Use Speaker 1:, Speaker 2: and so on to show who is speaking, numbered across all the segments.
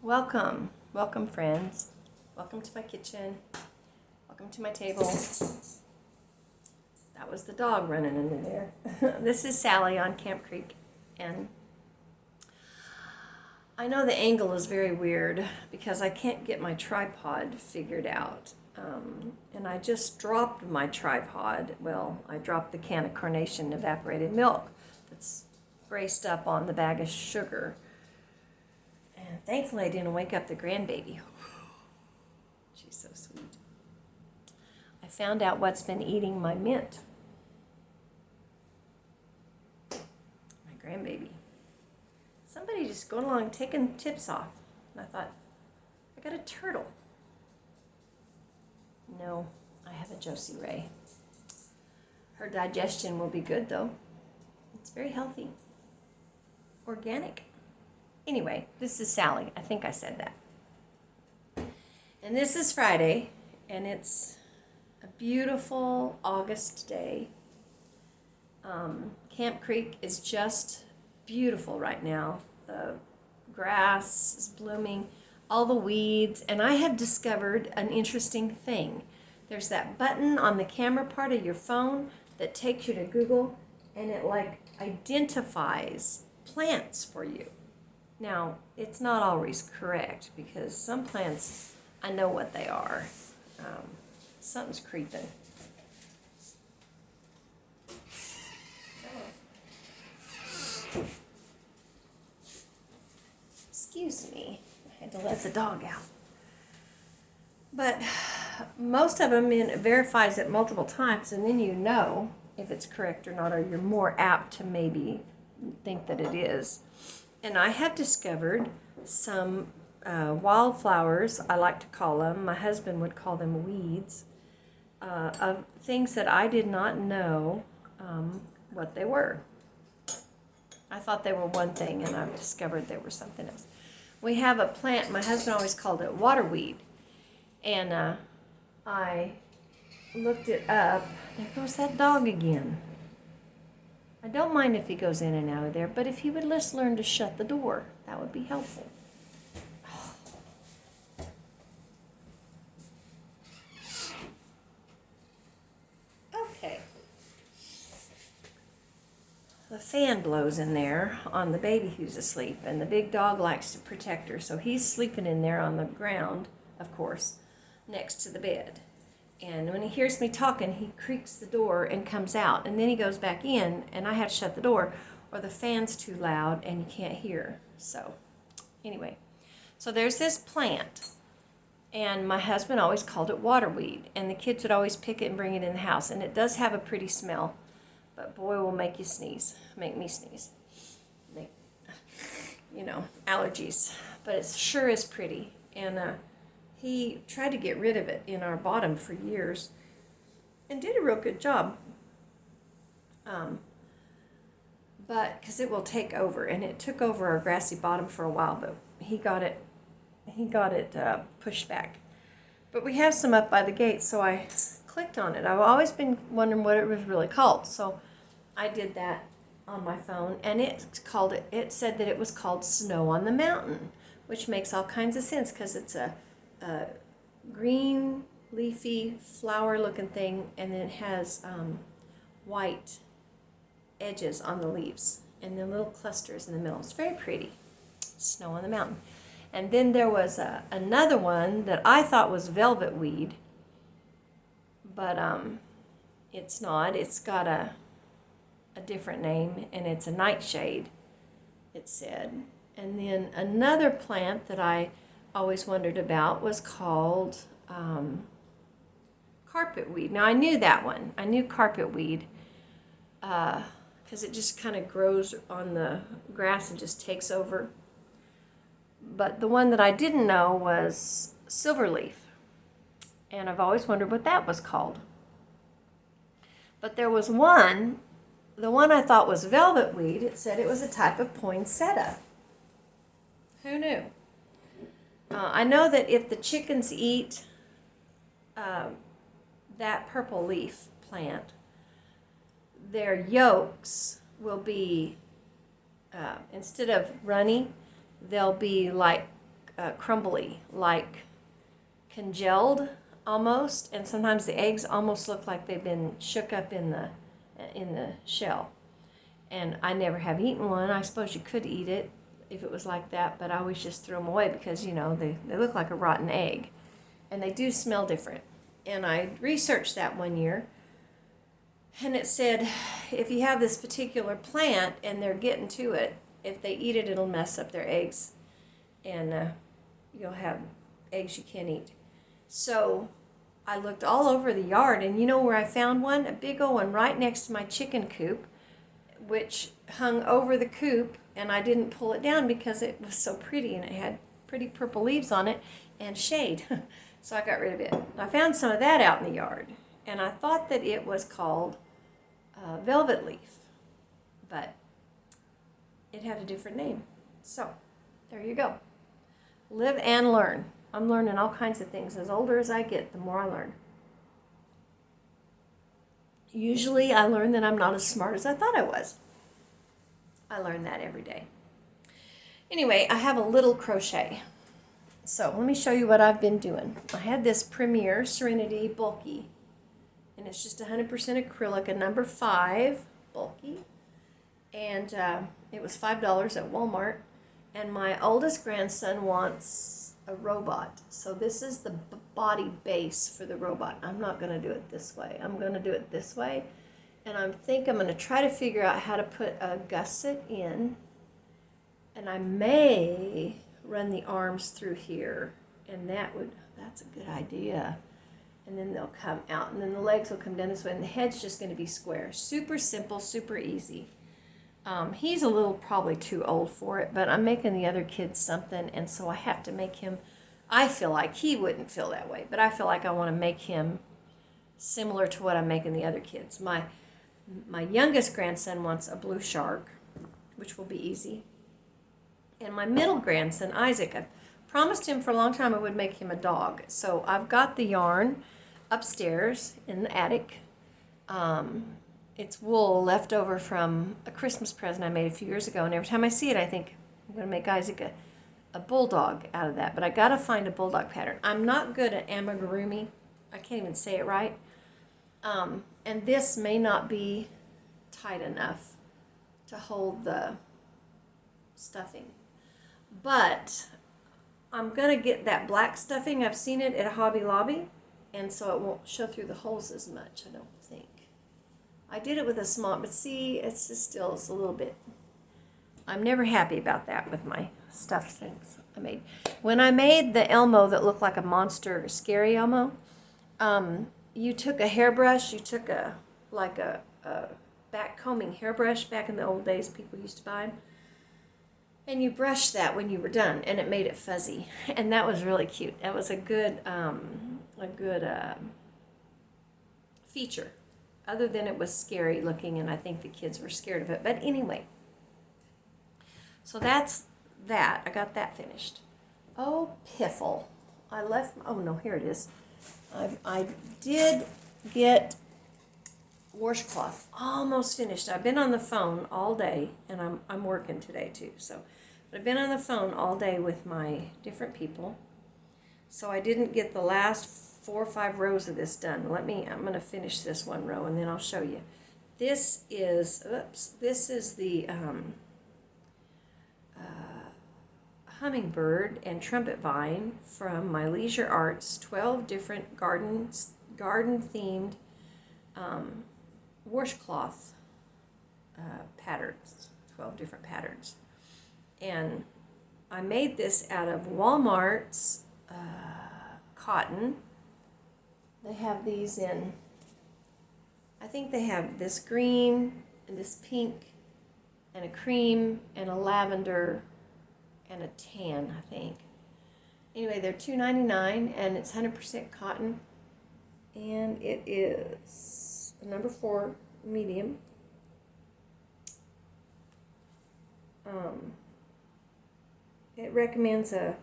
Speaker 1: Welcome friends. Welcome to my kitchen. Welcome to my table. That was the dog running into there. This is Sally on Camp Creek, and I know the angle is very weird because I can't get my tripod figured out. And I just dropped my tripod. Well, I dropped the can of Carnation evaporated milk that's braced up on the bag of sugar. And thankfully I didn't wake up the grandbaby. She's so sweet. I found out what's been eating my mint. My grandbaby. Somebody just going along taking tips off. And I thought, I got a turtle. No, I have a Josie Ray. Her digestion will be good though. It's very healthy. Organic. Anyway, this is Sally. I think I said that. And this is Friday, and it's a beautiful August day. Camp Creek is just beautiful right now. The grass is blooming, all the weeds, and I have discovered an interesting thing. There's that button on the camera part of your phone that takes you to Google, and it like identifies plants for you. Now, it's not always correct because some plants, I know what they are. Something's creeping. Excuse me, I had to let the dog out. But most of them, it verifies it multiple times, and then you know if it's correct or not, or you're more apt to maybe think that it is. And I have discovered some wildflowers, I like to call them, my husband would call them weeds, of things that I did not know what they were. I thought they were one thing, and I've discovered they were something else. We have a plant, my husband always called it waterweed, and I looked it up. There goes that dog again. I don't mind if he goes in and out of there, but if he would just learn to shut the door, that would be helpful. Okay. The fan blows in there on the baby who's asleep, and the big dog likes to protect her, so he's sleeping in there on the ground, of course, next to the bed. And when he hears me talking, he creaks the door and comes out. And then he goes back in, and I have to shut the door, or the fan's too loud and you can't hear. So, anyway. So there's this plant, and my husband always called it waterweed. And the kids would always pick it and bring it in the house. And it does have a pretty smell, but boy, will make you sneeze. Make me sneeze. Allergies. But it sure is pretty. And, he tried to get rid of it in our bottom for years and did a real good job. But because it will take over, and it took over our grassy bottom for a while, but he got it pushed back. But we have some up by the gate, so I clicked on it. I've always been wondering what it was really called, so I did that on my phone, and it said that it was called Snow on the Mountain, which makes all kinds of sense because it's a green, leafy, flower-looking thing, and then it has white edges on the leaves, and then little clusters in the middle. It's very pretty. Snow on the Mountain. And then there was another one that I thought was velvet weed, but it's not. It's got a different name, and it's a nightshade, it said. And then another plant that I always wondered about was called carpetweed. Now I knew that one. I knew carpetweed because it just kind of grows on the grass and just takes over. But the one that I didn't know was silverleaf, and I've always wondered what that was called. But there was one, the one I thought was velvet weed. It said it was a type of poinsettia. Who knew? I know that if the chickens eat that purple leaf plant, their yolks will be, instead of runny, they'll be like crumbly, like congealed almost, and sometimes the eggs almost look like they've been shook up in the shell. And I never have eaten one. I suppose you could eat it if it was like that, but I always just throw them away because, they look like a rotten egg. And they do smell different. And I researched that one year, and it said if you have this particular plant and they're getting to it, if they eat it, it'll mess up their eggs, and you'll have eggs you can't eat. So I looked all over the yard, and you know where I found one? A big old one right next to my chicken coop, which hung over the coop, and I didn't pull it down because it was so pretty, and it had pretty purple leaves on it and shade. So I got rid of it. I found some of that out in the yard, and I thought that it was called velvet leaf, but it had a different name. So there you go. Live and learn. I'm learning all kinds of things. As older as I get, the more I learn. Usually I learn that I'm not as smart as I thought I was. I learn that every day. Anyway, I have a little crochet. So let me show you what I've been doing. I had this Premier Serenity Bulky, and it's just 100% acrylic, a number 5 bulky, and it was $5 at Walmart. And my oldest grandson wants a robot, so this is the body base for the robot. I'm not going to do it this way. I'm going to do it this way, and I'm going to try to figure out how to put a gusset in, and I may run the arms through here, and that's a good idea. And then they'll come out, and then the legs will come down this way, and the head's just going to be square. Super simple, super easy. He's a little probably too old for it, but I'm making the other kids something, and so I have to make him. I feel like he wouldn't feel that way, but I feel like I want to make him similar to what I'm making the other kids. My youngest grandson wants a blue shark, which will be easy. And my middle grandson, Isaac, I promised him for a long time I would make him a dog. So I've got the yarn upstairs in the attic. It's wool left over from a Christmas present I made a few years ago, and every time I see it I think I'm going to make Isaac a bulldog out of that. But I got to find a bulldog pattern. I'm not good at amigurumi. I can't even say it right. And this may not be tight enough to hold the stuffing. But I'm going to get that black stuffing. I've seen it at Hobby Lobby, and so it won't show through the holes as much, I don't think. I did it with a small, but see, it's a little bit. I'm never happy about that with my stuffed things I made. When I made the Elmo that looked like a monster, scary Elmo, you took a hairbrush, you took a back combing hairbrush back in the old days people used to buy, and you brushed that when you were done, and it made it fuzzy, and that was really cute. That was a good feature, other than it was scary looking, and I think the kids were scared of it. But anyway, so that's that. I got that finished. Oh, piffle! Here it is. I did get washcloth almost finished. I've been on the phone all day, and I'm working today too. But I've been on the phone all day with my different people, so I didn't get the last 4 or 5 rows of this done. I'm going to finish this one row, and then I'll show you. This is the hummingbird and trumpet vine from my Leisure Arts 12 different garden themed washcloth patterns, 12 different patterns. And I made this out of Walmart's cotton. They have these in, I think they have this green and this pink and a cream and a lavender and a tan, I think. Anyway, they're $2.99, and it's 100% cotton, and it is a number 4 medium. It recommends a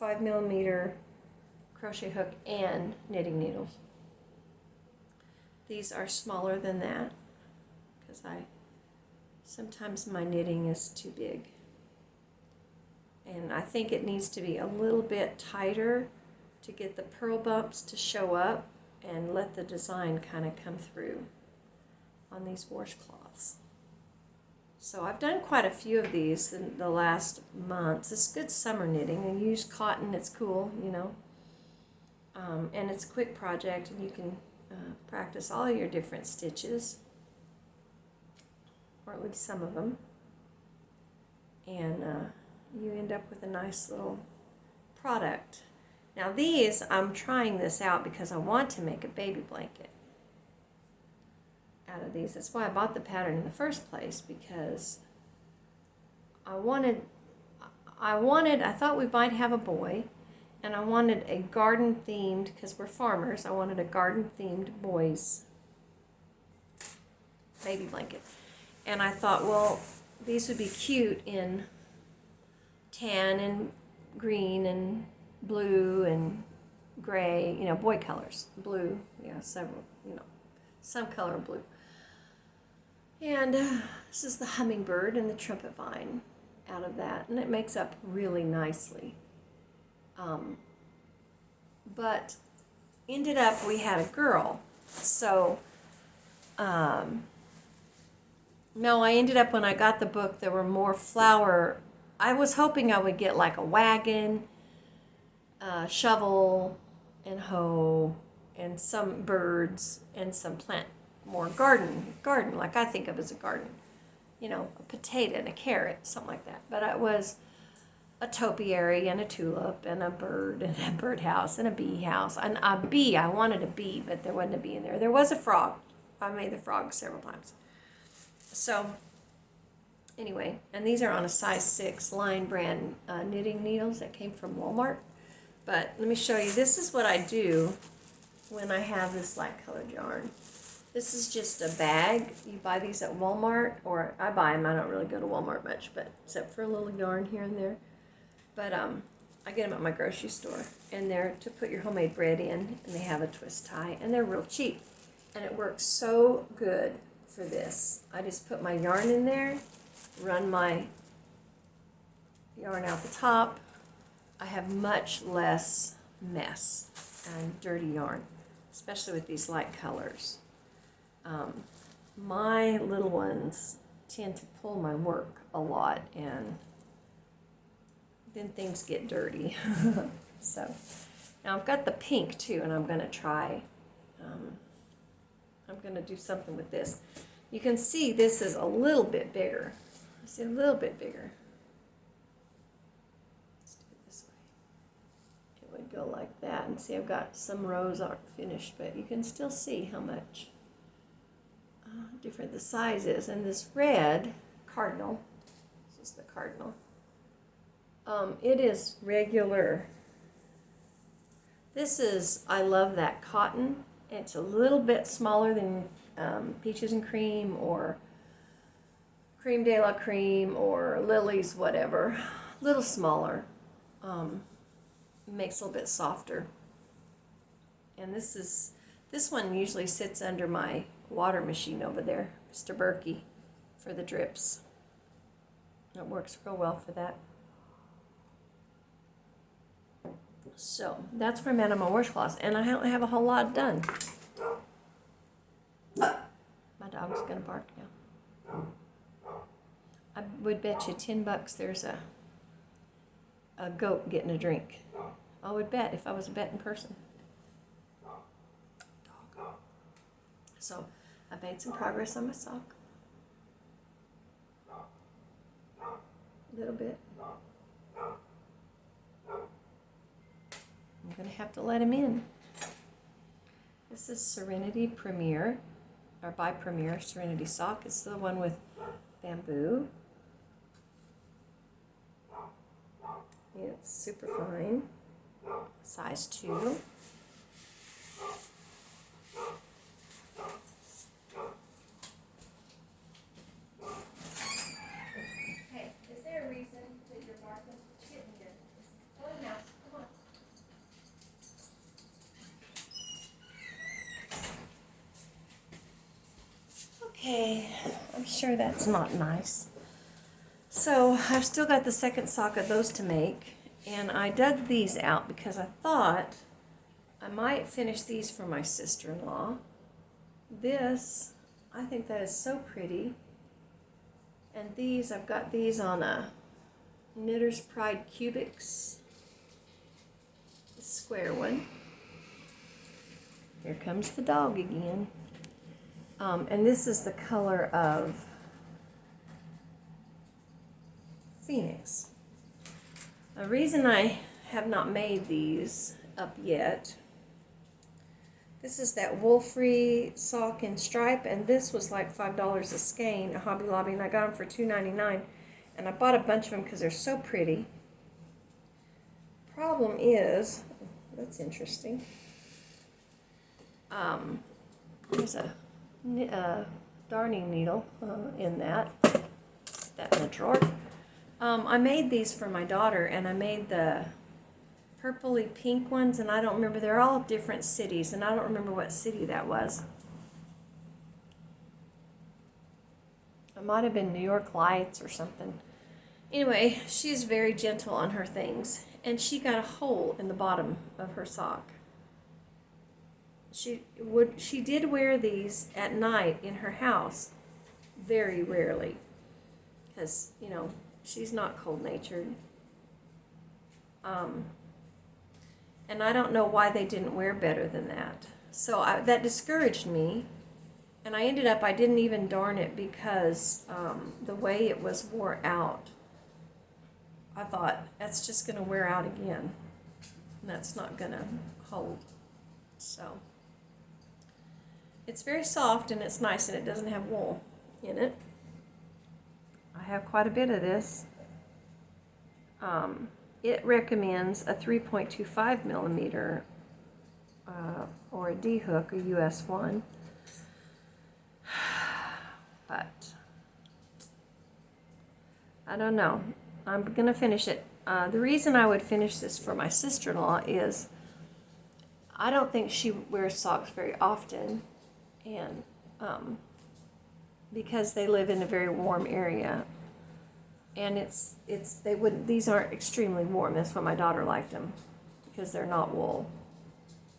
Speaker 1: 5mm crochet hook and knitting needles. These are smaller than that because sometimes my knitting is too big, and and I think it needs to be a little bit tighter to get the pearl bumps to show up and let the design kind of come through on these washcloths. So I've done quite a few of these in the last months. It's good summer knitting, and you use cotton, it's cool, you know. And it's a quick project, and you can practice all your different stitches, or at least some of them, and you end up with a nice little product. Now these, I'm trying this out because I want to make a baby blanket out of these. That's why I bought the pattern in the first place, because I thought we might have a boy, and I wanted a garden themed, because we're farmers, I wanted a garden themed boys baby blanket. And I thought, well, these would be cute in tan and green and blue and gray, you know, boy colors, blue, yeah, several, you know, some color of blue. And this is the hummingbird and the trumpet vine out of that, and it makes up really nicely. But ended up we had a girl, so no, I ended up, when I got the book, there were more flower. I was hoping I would get like a wagon, shovel and hoe, and some birds and some plant, more garden, like I think of as a garden, you know, a potato and a carrot, something like that. But it was a topiary and a tulip and a bird and a birdhouse and a bee house. And a bee, I wanted a bee, but there wasn't a bee in there. There was a frog. I made the frog several times. So anyway, and these are on a size 6 Lion brand knitting needles that came from Walmart. But let me show you, this is what I do when I have this light colored yarn. This is just a bag. You buy these at Walmart, or I buy them. I don't really go to Walmart much, but except for a little yarn here and there. But I get them at my grocery store, and they're to put your homemade bread in, and they have a twist tie, and they're real cheap. And it works so good for this. I just put my yarn in there, run my yarn out the top. I have much less mess and dirty yarn, especially with these light colors. My little ones tend to pull my work a lot, and then things get dirty. So now I've got the pink too, and I'm going to try, I'm going to do something with this. You can see this is a little bit bigger. See, a little bit bigger. Let's do it this way. It would go like that, and see I've got some rows aren't finished, but you can still see how much different the size is. And this red cardinal, this is the cardinal, it is regular. This is, I love that cotton. It's a little bit smaller than Peaches and Cream or Cream de la Cream or Lily's, whatever. A little smaller. Makes it a little bit softer. And this one usually sits under my water machine over there, Mr. Berkey, for the drips. It works real well for that. So that's where I'm at on my washcloths, and I don't have a whole lot done. My dog's gonna bark now. I would bet you $10 there's a goat getting a drink. I would bet if I was a betting person. Dog. So I made some progress on my sock. A little bit. I'm going to have to let him in. This is Serenity Premier, or by Premier Serenity Sock. It's the one with bamboo. It's super fine. Size 2. Hey, is there a reason that you're barking? Get in here. Go in the house. Come on. Okay, I'm sure that's not nice. So I've still got the second sock of those to make, and I dug these out because I thought I might finish these for my sister-in-law. This, I think that is so pretty. And these, I've got these on a Knitter's Pride Cubics square one. Here comes the dog again. And this is the color of Phoenix. The reason I have not made these up yet, this is that wool-free sock and stripe, and this was like $5 a skein at Hobby Lobby, and I got them for $2.99. And I bought a bunch of them because they're so pretty. Problem is, that's interesting. There's a darning needle in that in the drawer. I made these for my daughter, and I made the purpley pink ones, and I don't remember, they're all different cities, and I don't remember what city that was. It might have been New York Lights or something. Anyway, she's very gentle on her things, and she got a hole in the bottom of her sock. She did wear these at night in her house, very rarely, because, you know, she's not cold-natured. And I don't know why they didn't wear better than that. So that discouraged me, and I ended up, I didn't even darn it because the way it was wore out, I thought, that's just going to wear out again. And that's not going to hold. So it's very soft, and it's nice, and it doesn't have wool in it. I have quite a bit of this. It recommends a 3.25 millimeter or a D hook, a US one. But I don't know. I'm going to finish it. The reason I would finish this for my sister-in-law is I don't think she wears socks very often, and because they live in a very warm area, and these aren't extremely warm. That's why my daughter liked them, because they're not wool.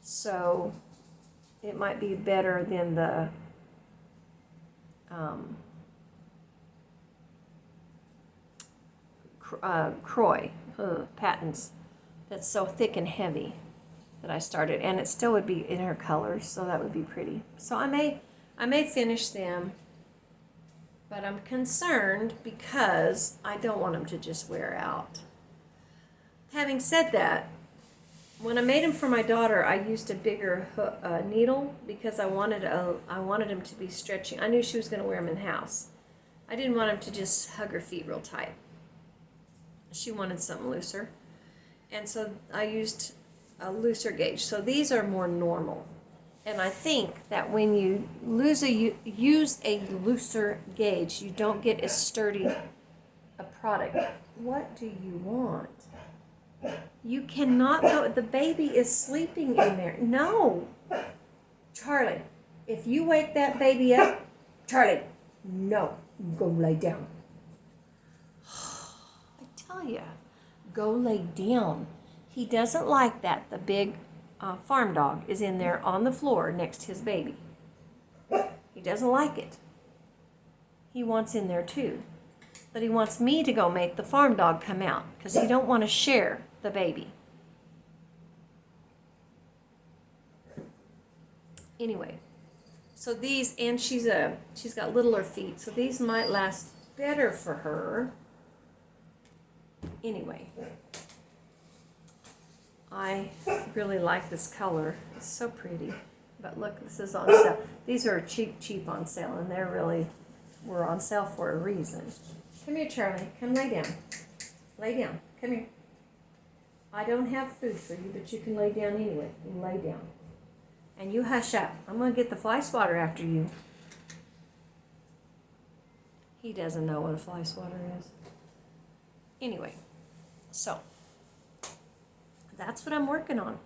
Speaker 1: So it might be better than the Croy patents that's so thick and heavy that I started, and it still would be in her colors, so that would be pretty. So I may finish them, but I'm concerned because I don't want them to just wear out. Having said that, when I made them for my daughter, I used a bigger needle because I wanted them to be stretching. I knew she was going to wear them in the house. I didn't want them to just hug her feet real tight. She wanted something looser, and so I used a looser gauge. So these are more normal, and I think that when you use a looser gauge, you don't get as sturdy a product. What do you want? You cannot go. The baby is sleeping in there. No, Charlie, if you wake that baby up, Charlie, no, go lay down. Tell you, go lay down. He doesn't like that. The big farm dog is in there on the floor next to his baby. He doesn't like it. He wants in there too. But he wants me to go make the farm dog come out because he don't want to share the baby. Anyway, so these, and she's got littler feet, so these might last better for her. Anyway, I really like this color. It's so pretty. But look, this is on sale. These are cheap on sale, and were on sale for a reason. Come here, Charlie. Come lay down. Lay down. Come here. I don't have food for you, but you can lay down anyway. You can lay down. And you hush up. I'm going to get the fly swatter after you. He doesn't know what a fly swatter is. Anyway, so that's what I'm working on.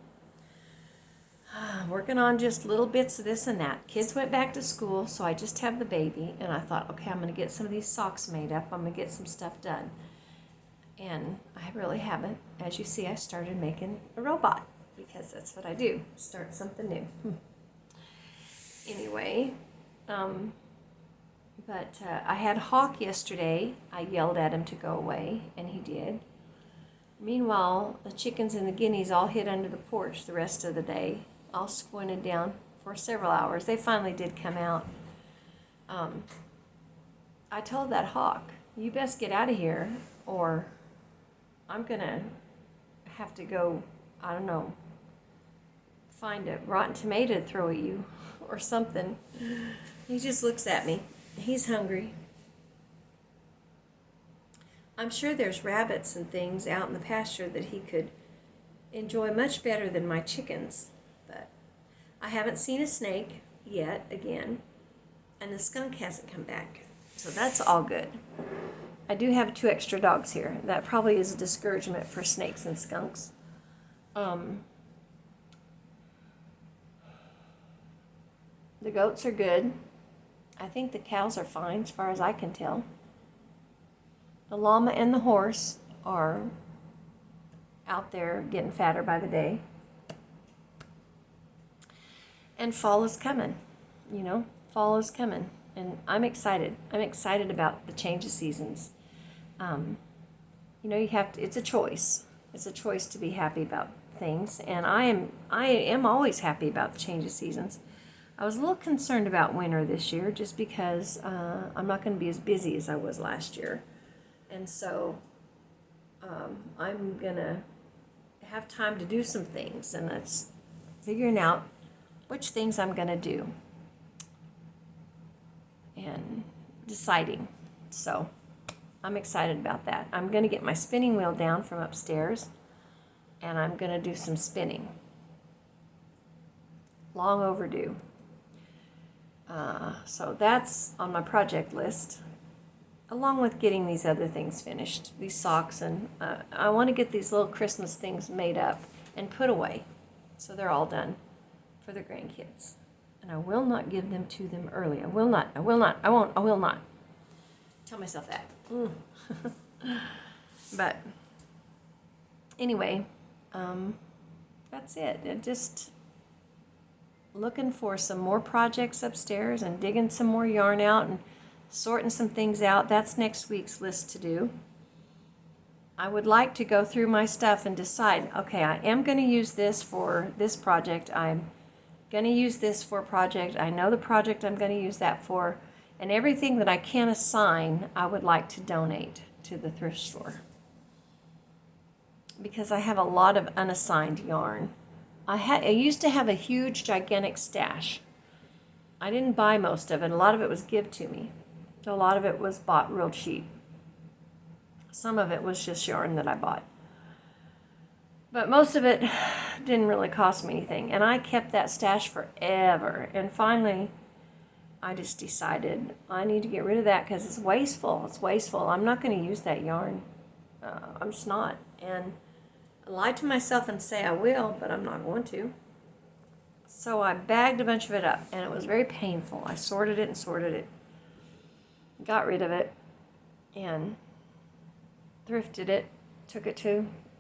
Speaker 1: Working on just little bits of this and that. Kids went back to school, so I just have the baby, and I thought, okay, I'm going to get some of these socks made up. I'm going to get some stuff done. And I really haven't. As you see, I started making a robot because that's what I do, start something new. Anyway, but I had Hawk yesterday. I yelled at him to go away, and he did. Meanwhile, the chickens and the guineas all hid under the porch the rest of the day, all squinted down for several hours. They finally did come out. I told that hawk, you best get out of here, or I'm going to have to go, I don't know, find a rotten tomato to throw at you or something. He just looks at me. He's hungry. I'm sure there's rabbits and things out in the pasture that he could enjoy much better than my chickens. But I haven't seen a snake yet again, and the skunk hasn't come back. So that's all good. I do have 2 extra dogs here. That probably is a discouragement for snakes and skunks. The goats are good. I think the cows are fine as far as I can tell. The llama and the horse are out there getting fatter by the day. And fall is coming, fall is coming. And I'm excited. I'm excited about the change of seasons. You have to, it's a choice. It's a choice to be happy about things. And I am always happy about the change of seasons. I was a little concerned about winter this year just because I'm not going to be as busy as I was last year. And so I'm going to have time to do some things, and that's figuring out which things I'm going to do and deciding. So I'm excited about that. I'm going to get my spinning wheel down from upstairs, and I'm going to do some spinning. Long overdue. So that's on my project list, along with getting these other things finished, these socks, and I want to get these little Christmas things made up and put away so they're all done for the grandkids. And I will not give them to them early. I will not. I will not. Tell myself that. But anyway, that's it. Just looking for some more projects upstairs and digging some more yarn out and sorting some things out. That's next week's list to do. I would like to go through my stuff and decide, okay, I am going to use this for this project. I'm going to use this for a project. I know the project I'm going to use that for. And everything that I can assign, I would like to donate to the thrift store. Because I have a lot of unassigned yarn. I used to have a huge, gigantic stash. I didn't buy most of it. A lot of it was given to me. A lot of it was bought real cheap. Some of it was just yarn that I bought. But most of it didn't really cost me anything. And I kept that stash forever. And finally, I just decided I need to get rid of that because it's wasteful. It's wasteful. I'm not going to use that yarn. I'm just not. And I lied to myself and say I will, but I'm not going to. So I bagged a bunch of it up, and it was very painful. I sorted it and sorted it, got rid of it, and thrifted it,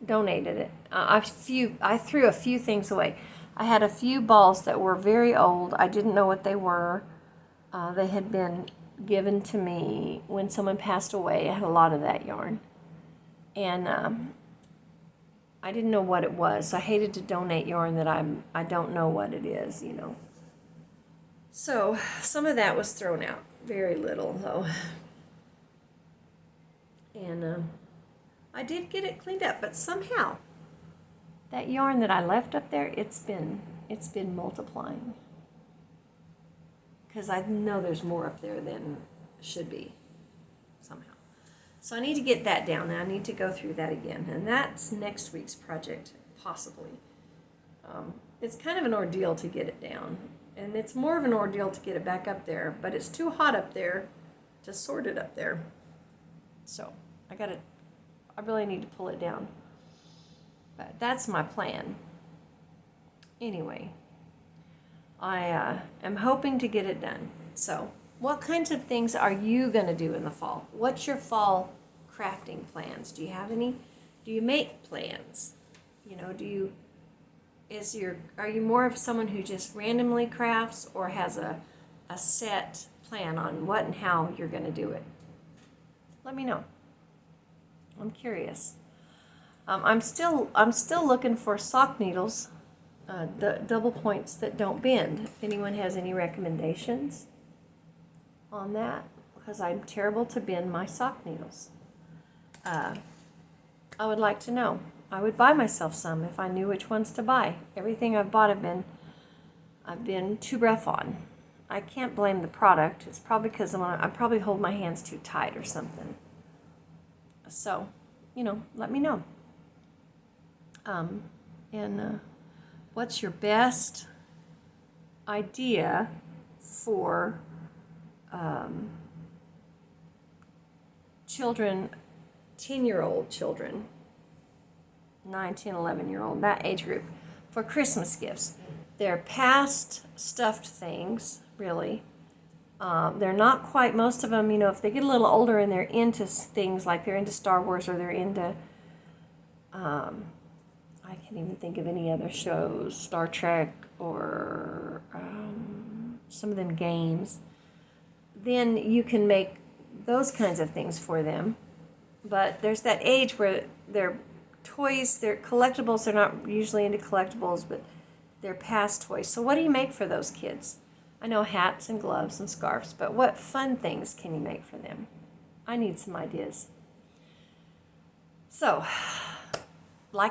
Speaker 1: donated it. I threw a few things away. I had a few balls that were very old. I didn't know what they were. They had been given to me when someone passed away. I had a lot of that yarn. And I didn't know what it was. I hated to donate yarn that I don't know what it is, So some of that was thrown out. Very little, though. And I did get it cleaned up, but somehow that yarn that I left up there, it's been multiplying. Because I know there's more up there than should be, somehow. So I need to get that down, and I need to go through that again. And that's next week's project, possibly. It's kind of an ordeal to get it down. And it's more of an ordeal to get it back up there. But it's too hot up there to sort it up there. So I really need to pull it down. But that's my plan. Anyway, I am hoping to get it done. So, what kinds of things are you going to do in the fall? What's your fall crafting plans? Do you have any? Do you make plans? You know, are you more of someone who just randomly crafts or has a set plan on what and how you're going to do it? Let me know. I'm curious. I'm still looking for sock needles, the double points that don't bend. If anyone has any recommendations on that, because I'm terrible to bend my sock needles. I would like to know. I would buy myself some if I knew which ones to buy. Everything I've bought I've been too rough on. I can't blame the product. It's probably because I probably hold my hands too tight or something. So, let me know. And what's your best idea for children, 10-year-old children, 9, 10, 11-year-old, that age group, for Christmas gifts? They're past stuffed things, really. They're not quite, most of them, if they get a little older and they're into things like they're into Star Wars or they're into, I can't even think of any other shows, Star Trek or some of them games, then you can make those kinds of things for them. But there's that age where they're toys, they're collectibles, they're not usually into collectibles, but they're past toys. So what do you make for those kids? I know hats and gloves and scarves, but what fun things can you make for them? I need some ideas. So,